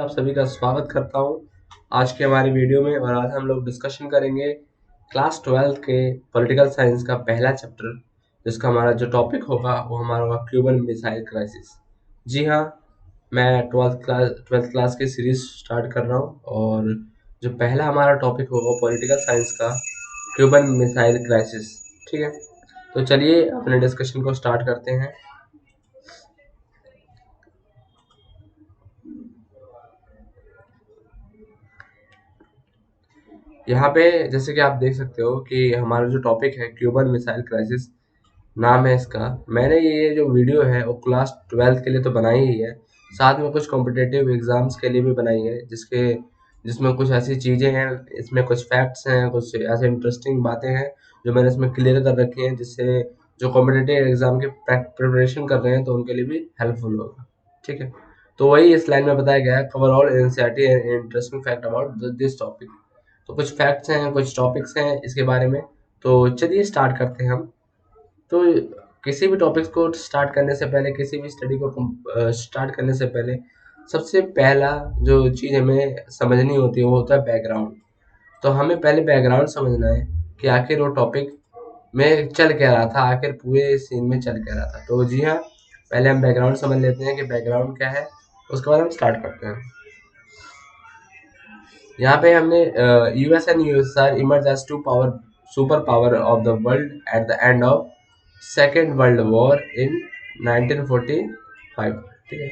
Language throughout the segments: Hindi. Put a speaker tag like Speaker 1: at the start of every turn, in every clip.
Speaker 1: आप सभी का स्वागत करता हूं आज के हमारी वीडियो में। और आज हम लोग डिस्कशन करेंगे क्लास 12 के पॉलिटिकल साइंस का पहला चैप्टर, जिसका हमारा जो टॉपिक होगा वो हमारा होगा क्यूबन मिसाइल क्राइसिस। जी हाँ, मैं ट्वेल्थ क्लास की सीरीज स्टार्ट कर रहा हूँ और जो पहला हमारा टॉपिक होगा पॉलिटिकल साइंस का क्यूबन मिसाइल क्राइसिस। ठीक है, तो चलिए अपने डिस्कशन को स्टार्ट करते हैं। यहाँ पे जैसे कि आप देख सकते हो कि हमारा जो टॉपिक है क्यूबन मिसाइल क्राइसिस नाम है इसका। मैंने ये जो वीडियो है वो क्लास 12 के लिए तो बनाई ही है, साथ में कुछ कॉम्पिटेटिव एग्जाम्स के लिए भी बनाई है, जिसमें कुछ ऐसी चीज़ें हैं, इसमें कुछ फैक्ट्स हैं, कुछ ऐसे इंटरेस्टिंग बातें हैं जो मैंने इसमें क्लियर कर रखी हैं, जिससे जो कॉम्पिटेटिव एग्जाम की प्रिपरेशन कर रहे हैं तो उनके लिए भी हेल्पफुल होगा। ठीक है, तो वही इस लाइन में बताया गया है, cover all NCERT and interesting fact about this topic. तो कुछ फैक्ट्स हैं, कुछ टॉपिक्स हैं इसके बारे में। तो चलिए स्टार्ट करते हैं हम। तो किसी भी टॉपिक्स को स्टार्ट करने से पहले, किसी भी स्टडी को स्टार्ट करने से पहले सबसे पहला जो चीज़ हमें समझनी होती है वो होता है बैकग्राउंड। तो हमें पहले बैकग्राउंड समझना है कि आखिर वो टॉपिक में चल क्या रहा था, आखिर पूरे सीन में चल क्या रहा था। तो जी हाँ, पहले हम बैकग्राउंड समझ लेते हैं कि बैकग्राउंड क्या है, उसके बाद हम स्टार्ट करते हैं। यहाँ पे हमने US and USSR emerge as two power super power of the world at the end of second world war in 1945। ठीक है,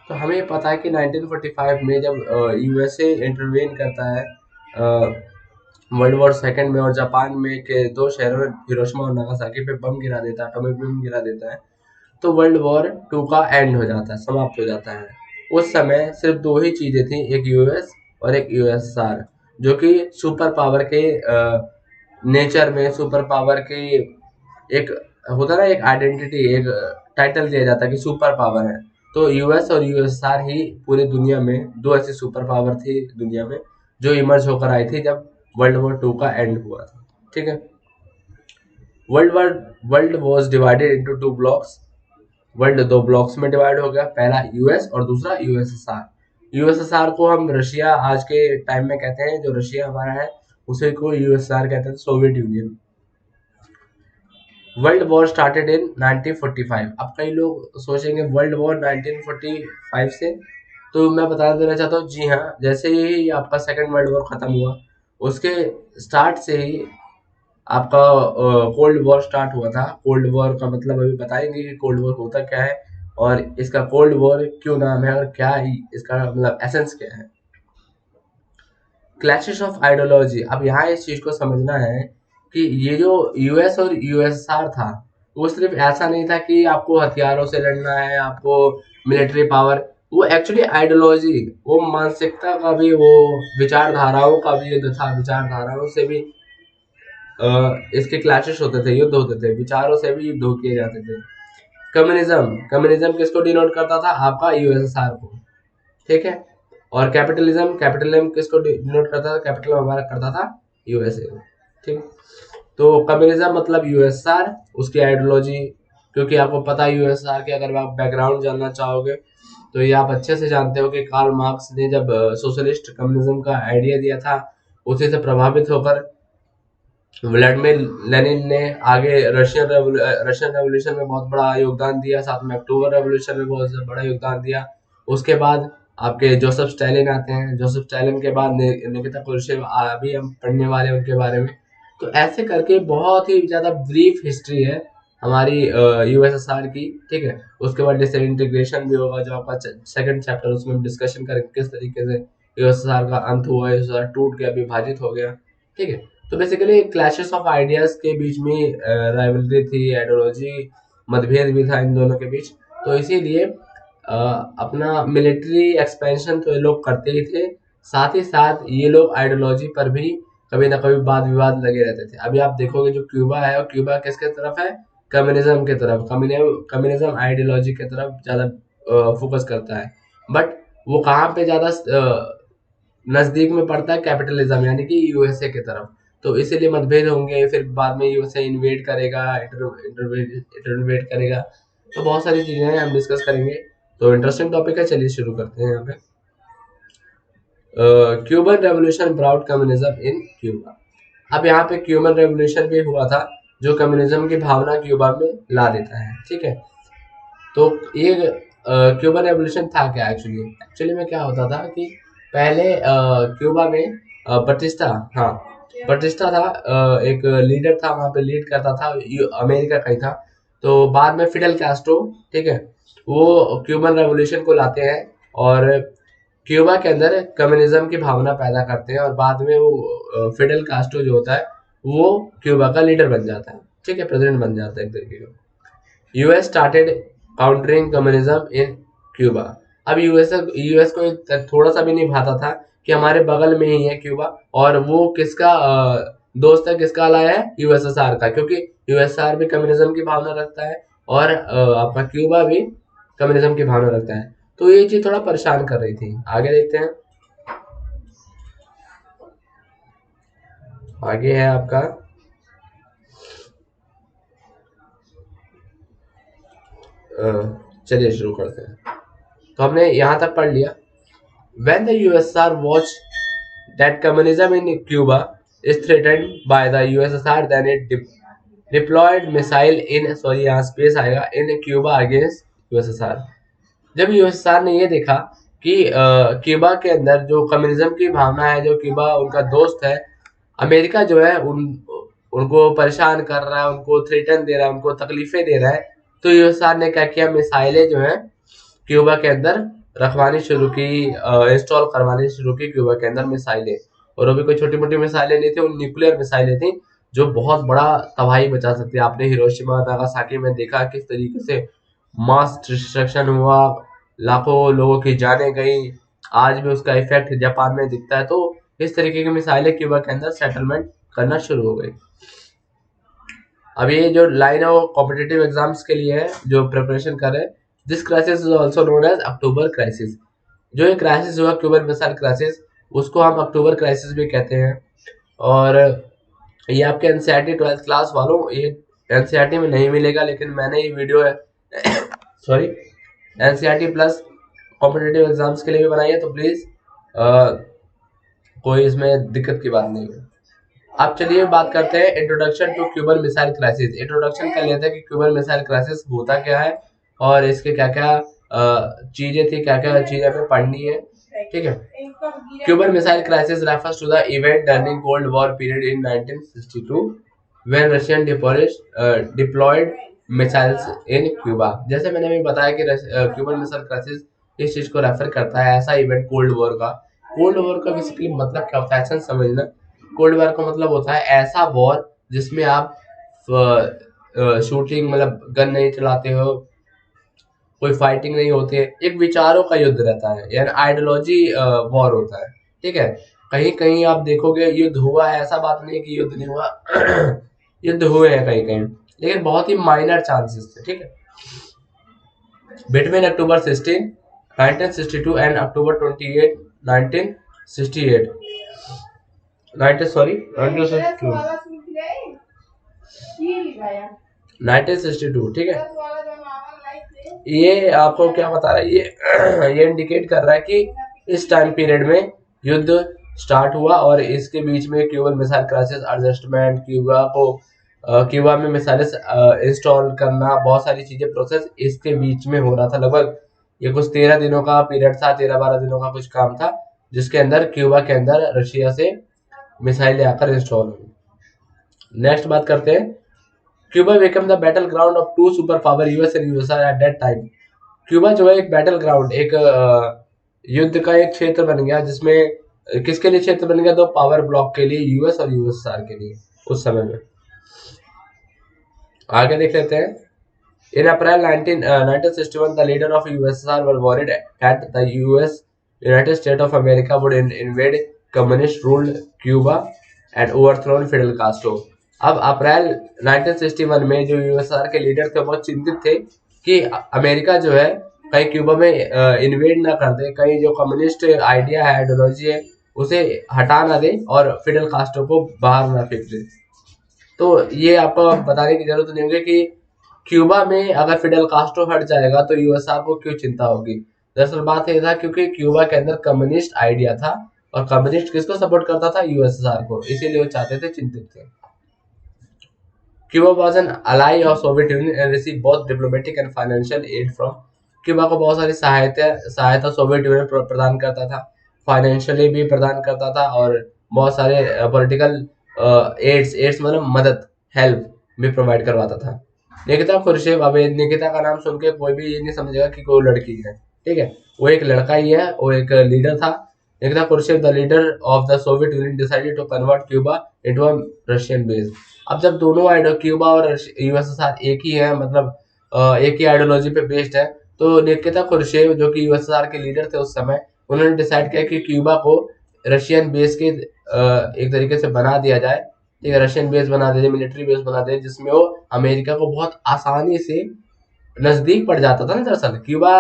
Speaker 1: तो हमें पता है कि 1945 में जब यूएसए इंटरवेन करता है वर्ल्ड वॉर सेकेंड में, और जापान में के दो शहरों में हिरोशिमा और नागासाकी पे बम गिरा देता है, एटॉमिक बम गिरा देता है, तो वर्ल्ड वॉर 2 का एंड हो जाता है, समाप्त हो जाता है। उस समय सिर्फ दो ही चीजें थी, एक यूएस और एक यूएसआर, जो कि सुपर पावर के नेचर में, सुपर पावर के एक होता ना, एक आइडेंटिटी, एक टाइटल दिया जाता है कि सुपर पावर है। तो यूएस और यूएसआर ही पूरी दुनिया में दो ऐसी सुपर पावर थी दुनिया में जो इमर्ज होकर आई थी जब वर्ल्ड वॉर 2 का एंड हुआ था। ठीक है, world was divided into two blocks. World दो ब्लॉक्स में डिवाइड हो गया, पहला यूएस और दूसरा यूएसएसआर। यूएसएसआर को हम रशिया आज के टाइम में कहते हैं, जो रशिया हमारा है उसे को यूएसएसआर कहते हैं, Soviet union. World war started in 1945। अब कई लोग सोचेंगे वर्ल्ड वॉर 1945 से, तो मैं बता देना चाहता हूँ, जी हाँ, जैसे ही आपका सेकेंड वर्ल्ड वॉर खत्म हुआ उसके स्टार्ट से ही आपका कोल्ड वॉर स्टार्ट हुआ था। कोल्ड वॉर का मतलब अभी बताएंगे कि कोल्ड वॉर होता क्या है और इसका कोल्ड वॉर क्यों नाम है और क्या इसका मतलब एसेंस क्या है। क्लैशेस ऑफ आइडियोलॉजी, अब यहाँ इस चीज को समझना है कि ये जो यूएस और यूएसआर था वो सिर्फ ऐसा नहीं था कि आपको हथियारों से लड़ना है, आपको मिलिट्री पावर। वो एक्चुअली आइडियोलॉजी, वो मानसिकता का भी, वो विचारधाराओं का भी युद्ध था। विचारधाराओं से भी इसके क्लैशेस होते थे, युद्ध होते थे, विचारों से भी युद्ध किए जाते थे। कम्युनिज्म, कम्युनिज्म किसको डिनोट करता था? आपका यूएसएसआर को। ठीक है, और कैपिटलिज्म, कैपिटलिज्म किसको डिनोट करता था? कैपिटल हमारा करता था यूएसए। ठीक, तो कम्युनिज्म मतलब यूएसआर, उसकी आइडियोलॉजी, क्योंकि आपको पता है यूएसआर के, अगर आप बैकग्राउंड जानना चाहोगे तो ये आप अच्छे से जानते हो कि कार्ल मार्क्स ने जब सोशलिस्ट कम्युनिज्म का आइडिया दिया था, उसी से प्रभावित होकर व्लादिमीर लेनिन ने आगे रशियन रेवोल्यूशन में बहुत बड़ा योगदान दिया, साथ में अक्टूबर रेवोल्यूशन में बहुत बड़ा योगदान दिया। उसके बाद आपके जोसेफ स्टालिन आते हैं, जोसेफ स्टालिन के बाद निकिता क्रुश्चेव अभी हम पढ़ने वाले हैं उनके बारे में। तो ऐसे करके बहुत ही ज्यादा ब्रीफ हिस्ट्री है हमारी यूएसएसआर की। ठीक है, उसके बाद डिसइंटीग्रेशन भी होगा, जो आपका सेकंड चैप्टर, उसमें हम डिस्कशन करेंगे किस तरीके से यूएसएसआर का अंत हुआ, यूएसएसआर टूट गया, विभाजित हो गया। ठीक है, तो बेसिकली क्लैशेस ऑफ आइडियाज के बीच में राइवलरी थी, आइडियोलॉजी मतभेद भी था इन दोनों के बीच। तो इसीलिए अपना मिलिट्री एक्सपेंशन तो ये लोग करते ही थे, साथ ही साथ ये लोग आइडियोलॉजी पर भी कभी ना कभी वाद विवाद लगे रहते थे। अभी आप देखोगे जो क्यूबा है, और क्यूबा किसके तरफ है? कम्युनिज्म के तरफ, कम्युनिज्म आइडियोलॉजी के तरफ ज्यादा फोकस करता है। बट वो कहाँ पे ज्यादा नजदीक में पड़ता है? कैपिटलिज्म, यानी कि यूएसए की तरफ। तो इसीलिए मतभेद होंगे, फिर बाद में यूएसए इन्वेड करेगा, इंटरवेट करेगा। तो बहुत सारी चीजें हैं, हम डिस्कस करेंगे। तो इंटरेस्टिंग टॉपिक है, चलिए शुरू करते हैं यहाँ पे। क्यूबन रेवोल्यूशन ब्राउट कम्युनिज्म इन क्यूबा। अब यहाँ पे क्यूबन रेवोल्यूशन भी हुआ था जो कम्युनिज्म की भावना क्यूबा में ला देता है, ठीक है। तो ये क्यूबन रेवोल्यूशन था क्या एक्चुअली में क्या होता था कि पहले क्यूबा में बटिस्टा, हाँ बटिस्टा था, एक लीडर था वहाँ पे, लीड करता था, अमेरिका का ही था। तो बाद में फिडेल कैस्ट्रो, ठीक है, वो क्यूबन रेवोल्यूशन को लाते हैं और क्यूबा के अंदर कम्युनिज्म की भावना पैदा करते हैं और बाद में वो फिडेल कास्ट्रो जो होता है वो क्यूबा का लीडर बन जाता है, ठीक है, प्रेसिडेंट बन जाता है एक तरीके का। यूएस स्टार्टेड काउंटरिंग कम्युनिज्म इन क्यूबा। अब यूएस को थोड़ा सा भी नहीं भाता था कि हमारे बगल में ही है क्यूबा और वो किसका दोस्त है, किसका अलाय है, यूएसएसआर का, क्योंकि यूएसएसआर भी कम्युनिज्म की भावना रखता है और आपका क्यूबा भी कम्युनिज्म की भावना रखता है। तो ये चीज थोड़ा परेशान कर रही थी। आगे देखते हैं, आगे है आपका चलिए शुरू करते हैं। तो हमने यहाँ तक पढ़ लिया। When the USSR watched that communism in Cuba is threatened by the USSR, then it deployed missile in यहाँ स्पेस आएगा in Cuba against USSR। जब यूएसएसआर ने ये देखा कि क्यूबा के अंदर जो कम्युनिज्म की भावना है, जो क्यूबा उनका दोस्त है, अमेरिका जो है उनको परेशान कर रहा है, उनको थ्रेटन दे रहा है, उनको तकलीफें दे रहा है, तो यूएसएसआर ने क्या किया, मिसाइलें जो है क्यूबा के अंदर रखवानी शुरू की, इंस्टॉल करवानी शुरू की क्यूबा के अंदर मिसाइलें। और वो भी कोई छोटी मोटी मिसाइलें नहीं थी, वो न्यूक्लियर मिसाइलें थी जो बहुत बड़ा तबाही मचा सकती है। आपने हिरोशिमा नागासाकी में देखा किस तरीके से मास डिस्ट्रक्शन हुआ, लाखों लोगों की जानें गई, आज भी उसका इफेक्ट जापान में दिखता है। तो इस तरीके की मिसाइलें क्यूबा के अंदर सेटलमेंट करना शुरू हो गई। अब ये जो लाइन है वो कॉम्पिटिटिव एग्जाम्स के लिए है जो प्रिपरेशन कर रहे हैं। This crisis is also known as October crisis. जो ये क्राइसिस हुआ क्यूबन मिसाइल क्राइसिस, उसको हम अक्टूबर क्राइसिस भी कहते हैं। और ये आपके एनसीईआरटी 12th क्लास वालों, ये एनसीईआरटी में नहीं मिलेगा, लेकिन मैंने ये video sorry NCERT plus competitive exams के लिए भी बनाई है, तो प्लीज कोई इसमें दिक्कत की बात नहीं है। अब चलिए बात करते हैं introduction to Cuban missile crisis. Introduction कर लेते हैं कि क्यूबन मिसाइल क्राइसिस होता क्या है और इसके क्या क्या चीजें थी, क्या क्या चीजें हमें पढ़नी है, ठीक है। Cuban missile crisis refers to the event during cold war period in 1962 when Russian deployed missiles in Cuba. जैसे मैंने अभी बताया कि क्यूबन मिसाइल क्राइसिस इस चीज को रेफर करता है, ऐसा इवेंट कोल्ड वॉर का। कोल्ड वॉर का बेसिकली मतलब क्या होता है ऐसा समझना। कोल्ड वॉर का मतलब होता है ऐसा वॉर जिसमें आप शूटिंग मतलब गन नहीं चलाते हो, कोई फाइटिंग नहीं होती है, एक विचारों का युद्ध रहता है, यानी आइडियोलॉजी वॉर होता है, ठीक है। कहीं कहीं आप देखोगे युद्ध हुआ है, ऐसा बात नहीं कि युद्ध नहीं हुआ युद्ध हुए हैं कहीं कहीं, लेकिन बहुत ही माइनर चांसेस थे, ठीक है। बिटवीन अक्टूबर 16 1962 एंड अक्टूबर 28 1968 1962, ठीक है। ये आपको क्या बता रहा है, ये इंडिकेट कर रहा है कि इस टाइम पीरियड में युद्ध स्टार्ट हुआ और इसके बीच में Cuban missile crisis adjustment, Cuba में मिसाइल इंस्टॉल करना, बहुत सारी चीजें प्रोसेस इसके बीच में हो रहा था। लगभग ये कुछ 13 दिनों का पीरियड था, 13-12 दिनों का कुछ काम था, जिसके अंदर क्यूबा के अंदर रशिया से मिसाइलें आकर इंस्टॉल हुई। नेक्स्ट बात करते हैं, Cuba become the battle ground of two super power US and USSR at that time. Cuba जो है एक बैटल ग्राउंड, एक युद्ध का एक क्षेत्र बन गया, जिसमें किसके लिए क्षेत्र बन गया, दो पावर ब्लॉक के लिए, यूएस और यूएसआर के लिए उस समय में। आगे देख लेते हैं। In April 1961, the leader of USSR were worried that the United States of America would invade communist-ruled Cuba and overthrow Fidel Castro. अब अप्रैल 1961 में जो यूएसआर के लीडर थे बहुत चिंतित थे कि अमेरिका जो है कहीं क्यूबा में इन्वेड ना कर दे, कहीं जो कम्युनिस्ट आइडिया है, आइडियोलॉजी है, उसे हटा ना दे और फिडेल कास्ट्रो को बाहर ना फेंक दे। तो ये आपको बताने की जरूरत नहीं होगी कि क्यूबा में अगर फिडेल कास्ट्रो हट जाएगा तो यूएसआर को क्यों चिंता होगी। दरअसल बात यह था क्योंकि क्यूबा के अंदर कम्युनिस्ट आइडिया था और कम्युनिस्ट किसको सपोर्ट करता था? यूएसएसआर को, इसीलिए वो चाहते थे, चिंतित थे। Cuba was an ally of Soviet Union and receive बहुत diplomatic and financial aid from. Cuba को बहुत सारी सहायता सोवियत यूनियन प्रदान करता था, फाइनेंशियली भी प्रदान करता था, और बहुत सारे पॉलिटिकल एड्स मतलब मदद, हेल्प भी प्रोवाइड करवाता था। निकिता खुर्शेव, अब निकिता का नाम सुन के कोई भी ये नहीं समझेगा कि कोई लड़की है, ठीक है, वो एक लड़का ही है, वो एक लीडर था। Nikita Khrushchev the leader of the Soviet Union decided to convert Cuba into a Russian base. अब जब दोनों क्यूबा और यूएसएसआर एक ही है, मतलब एक ही आइडियोलॉजी पे बेस्ड है, तो निकिता खुर्शेव जो कि यूएसएसआर के लीडर थे उस समय, उन्होंने डिसाइड किया कि क्यूबा को रशियन बेस के एक तरीके से बना दिया जाए, ठीक है, रशियन बेस बना दिया, मिलिट्री बेस बना दिया, जिसमें वो अमेरिका को बहुत आसानी से नजदीक पड़ जाता था ना। दरअसल क्यूबा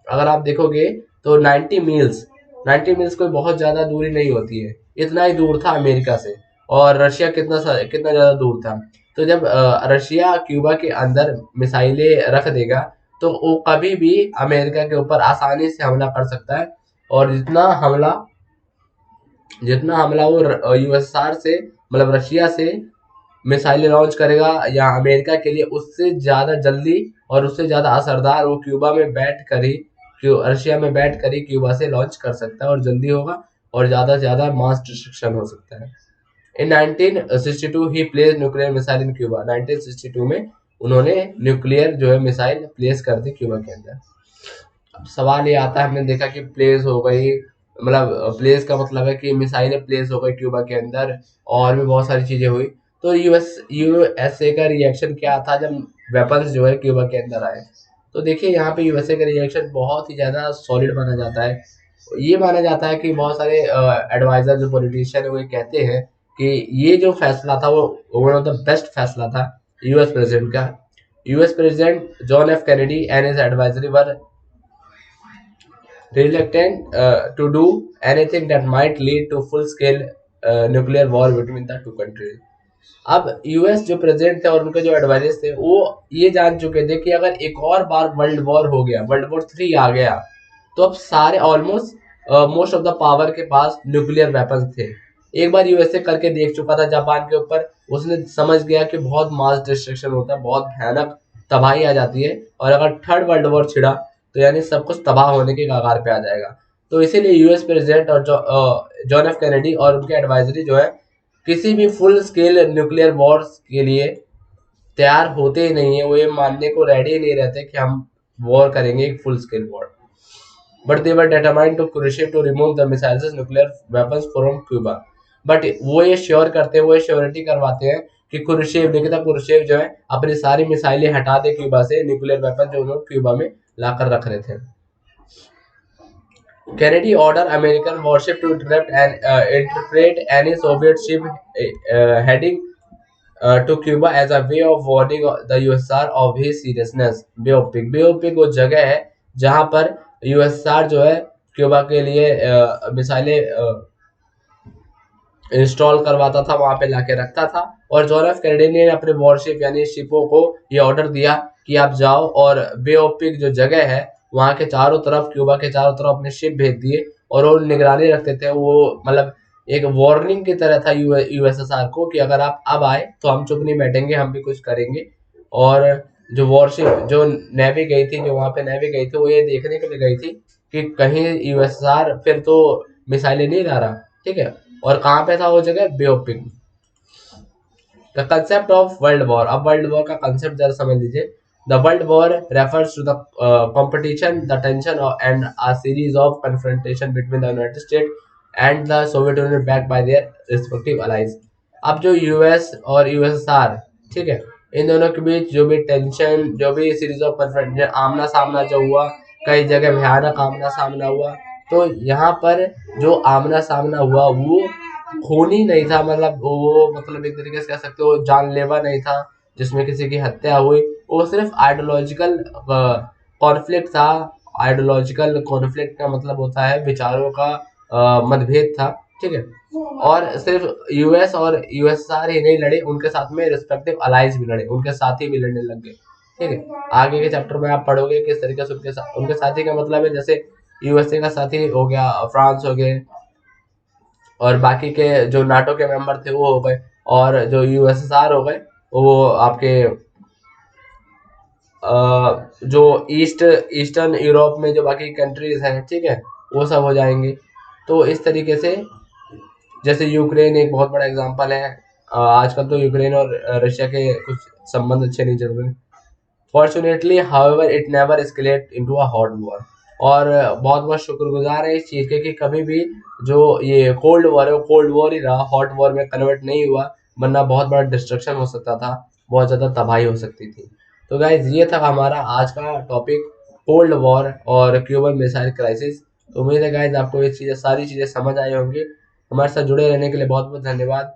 Speaker 1: अगर आप देखोगे तो 90 मील्स कोई बहुत ज्यादा दूरी नहीं होती है, इतना ही दूर था अमेरिका से। और रशिया कितना ज्यादा दूर था। तो जब रशिया क्यूबा के अंदर मिसाइलें रख देगा तो वो कभी भी अमेरिका के ऊपर आसानी से हमला कर सकता है। और जितना हमला वो यूएसआर से, मतलब रशिया से मिसाइलें लॉन्च करेगा या अमेरिका के लिए, उससे ज्यादा जल्दी और उससे ज्यादा असरदार वो रशिया में बैठ कर ही क्यूबा से लॉन्च कर सकता है, और जल्दी होगा और ज्यादा से ज्यादा मास डिस्ट्रक्शन हो सकता है। इन 1962 ही प्लेस न्यूक्लियर मिसाइल इन क्यूबा। 1962 में उन्होंने न्यूक्लियर जो है मिसाइल प्लेस कर दी क्यूबा के अंदर। अब सवाल ये आता है, हमने देखा कि प्लेस हो गई, मतलब प्लेस का मतलब है कि मिसाइलें प्लेस हो गई क्यूबा के अंदर, और भी बहुत सारी चीजें हुई। तो यूएसए का रिएक्शन क्या था जब वेपन्स जो है क्यूबा के अंदर आए? तो देखिए यहाँ पे यूएसए का रिएक्शन बहुत ही ज्यादा सॉलिड माना जाता है। ये माना जाता है कि बहुत सारे एडवाइजर जो पॉलिटिशियन है वो ये कहते हैं कि ये जो फैसला था वो वन ऑफ द बेस्ट फैसला था यूएस प्रेसिडेंट का। US president John F Kennedy and his advisory were reluctant to do anything that might lead to full-scale nuclear war between the two countries. अब यूएस जो प्रेसिडेंट थे और उनके जो एडवाइजर्स थे वो ये जान चुके थे कि अगर एक और बार वर्ल्ड वॉर हो गया, वर्ल्ड वॉर 3 आ गया, तो अब सारे almost most of the power के पास न्यूक्लियर वेपन्स थे। एक बार यूएसए करके देख चुका था जापान के ऊपर, उसने समझ गया कि बहुत मास डिस्ट्रक्शन होता है, बहुत भयानक तबाही आ जाती है, और अगर थर्ड वर्ल्ड वॉर छिड़ा तो यानी सब कुछ तबाह होने के कगार पे आ जाएगा। तो इसीलिए यूएस प्रेसिडेंट और जॉन एफ कैनेडी और उनके एडवाइजरी जो है किसी भी फुल स्केल न्यूक्लियर वॉर्स के लिए तैयार होते ही नहीं है, वो ये मानने को रेडी नहीं रहते कि हम वॉर करेंगे, एक full scale war. But they were determined to क्रुशिएट to remove the missiles nuclear weapons from Cuba. But वो ये श्योर करते हैं, वो ये श्योरिटी करवाते हैं कि निकिता क्रुशिचेव जो है अपनी सारी मिसाइलें हटा दे क्यूबा से, न्यूक्लियर वेपन जो उन्होंने क्यूबा में लाकर रख रहे थे। Kennedy ordered American warship to intercept any Soviet ship heading to Cuba as a way of warning the USSR of his seriousness. Bay of pig वो जगह है जहां पर यूएसआर जो है क्यूबा के लिए मिसाइलें इंस्टॉल करवाता था, वहां पे लाके रखता था। और जॉन एफ कैनेडी ने अपने वॉरशिप यानी शिपों को ये ऑर्डर दिया कि आप जाओ और बे ऑफ पिग जो जगह है वहां के चारों तरफ, क्यूबा के चारों तरफ अपने शिप भेज दिए, और वो निगरानी रखते थे। वो मतलब एक वार्निंग की तरह था यूएसएसआर को कि अगर आप अब आए तो हम चुप नहीं बैठेंगे, हम भी कुछ करेंगे। और जो वॉरशिप जो नेवी गई थी, जो वहां पे नेवी गई थी, वो ये देखने के लिए गई थी कि कहीं यूएसएसआर फिर तो मिसाइलें नहीं ला रहा, ठीक है। और कहाँ पे था वो जगह? Bay of pig. The concept of world war. अब वर्ल्ड वॉर का कंसेप्ट जरा समझ लीजिए। The world war refers to the competition, the tension and a series of confrontation between the United States and the Soviet Union backed by their respective allies. अब जो यूएस और यूएसएसआर, ठीक है, इन दोनों के बीच जो भी टेंशन, जो भी सीरीज ऑफ कन्फ्रंटेशन, आमना सामना जो हुआ, कई जगह भयानक आमना सामना हुआ, तो यहाँ पर जो आमना सामना हुआ वो खूनी नहीं था, मतलब एक तरीके से कह सकते हो जानलेवा नहीं था जिसमें किसी की हत्या हुई। वो सिर्फ आइडियोलॉजिकल कॉन्फ्लिक्ट था। आइडियोलॉजिकल कॉन्फ्लिक्ट का मतलब होता है विचारों का मतभेद था, ठीक है। और सिर्फ यूएस और यूएसआर ही नहीं लड़े, उनके साथ में रिस्पेक्टिव अलाइज भी लड़े, उनके साथी भी लड़ने लग गए, ठीक है। आगे के चैप्टर में आप पढ़ोगे किस तरीके से उनके साथी का मतलब है, जैसे यूएसए का साथी हो गया फ्रांस हो गए, और बाकी के जो नाटो के मेंबर थे वो हो गए, और जो यूएसएसआर हो गए वो आपके जो ईस्टर्न यूरोप में जो बाकी कंट्रीज हैं, ठीक है, वो सब हो जाएंगे। तो इस तरीके से, जैसे यूक्रेन एक बहुत बड़ा एग्जांपल है। आजकल तो यूक्रेन और रशिया के कुछ संबंध अच्छे नहीं चल रहे। Fortunately however it never escalate into a hot war. और बहुत बहुत शुक्रगुजार है इस चीज़ के कि कभी भी जो ये कोल्ड वॉर है वो कोल्ड वॉर ही रहा, हॉट वॉर में कन्वर्ट नहीं हुआ, वरना बहुत बड़ा डिस्ट्रक्शन हो सकता था, बहुत ज़्यादा तबाही हो सकती थी। तो गाइज ये था हमारा आज का टॉपिक, कोल्ड वॉर और क्यूबन मिसाइल क्राइसिस। तो उम्मीद है गाइज आपको ये चीज़ें सारी चीज़ें समझ आई होंगी। हमारे साथ जुड़े रहने के लिए बहुत बहुत धन्यवाद।